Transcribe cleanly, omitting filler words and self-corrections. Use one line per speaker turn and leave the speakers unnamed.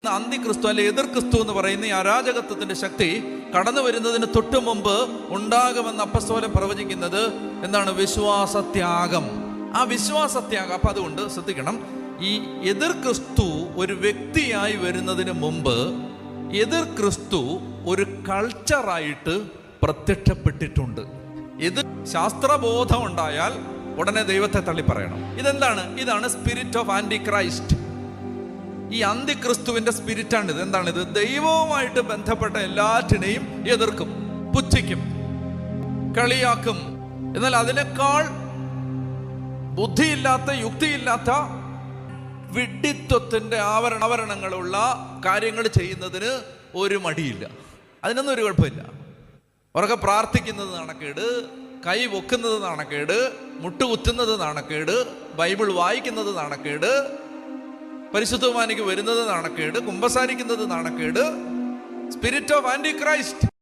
അന്തിക്രിസ്തു അല്ലെ എതിർ ക്രിസ്തു എന്ന് പറയുന്ന ഈ അരാജകത്വത്തിന്റെ ശക്തി കടന്നു വരുന്നതിന് തൊട്ടു മുമ്പ് ഉണ്ടാകുമെന്ന് അപ്പസ്തോലൻ പ്രവചിക്കുന്നത് എന്താണ്? വിശ്വാസത്യാഗം. ആ വിശ്വാസത്യാഗം. അപ്പൊ അതുകൊണ്ട് ശ്രദ്ധിക്കണം, ഈ എതിർ ക്രിസ്തു ഒരു വ്യക്തിയായി വരുന്നതിന് മുമ്പ് എതിർ ക്രിസ്തു ഒരു കൾച്ചറായിട്ട് പ്രത്യക്ഷപ്പെട്ടിട്ടുണ്ട്. എതിർ ശാസ്ത്രബോധം ഉണ്ടായാൽ ഉടനെ ദൈവത്തെ തള്ളി പറയണം. ഇതെന്താണ്? ഇതാണ് സ്പിരിറ്റ് ഓഫ് ആന്റി ക്രൈസ്റ്റ്. ഈ അന്തിക്രിസ്തുവിന്റെ സ്പിരിറ്റാണിത്. എന്താണിത്? ദൈവവുമായിട്ട് ബന്ധപ്പെട്ട എല്ലാറ്റിനെയും എതിർക്കും, പുച്ഛിക്കും, കളിയാക്കും. എന്നാൽ അതിനേക്കാൾ ബുദ്ധിയില്ലാത്ത, യുക്തിയില്ലാത്ത, വിഡ്ഢിത്വത്തിന്റെ ആവരണങ്ങളുള്ള കാര്യങ്ങൾ ചെയ്യുന്നതിന് ഒരു മടിയില്ല. അതിനൊന്നും ഒരു കുഴപ്പമില്ല. അവരൊക്കെ പ്രാർത്ഥിക്കുന്നത് നാണക്കേട്, കൈ പൊക്കുന്നത് നാണക്കേട്, മുട്ടുകുത്തുന്നത് നാണക്കേട്, ബൈബിൾ വായിക്കുന്നത് നാണക്കേട്, പരിശുദ്ധ കുർബാനയ്ക്ക് വരുന്നത് നാണക്കേട്, കുമ്പസാരിക്കുന്നത് നാണക്കേട്. Spirit of anti Christ.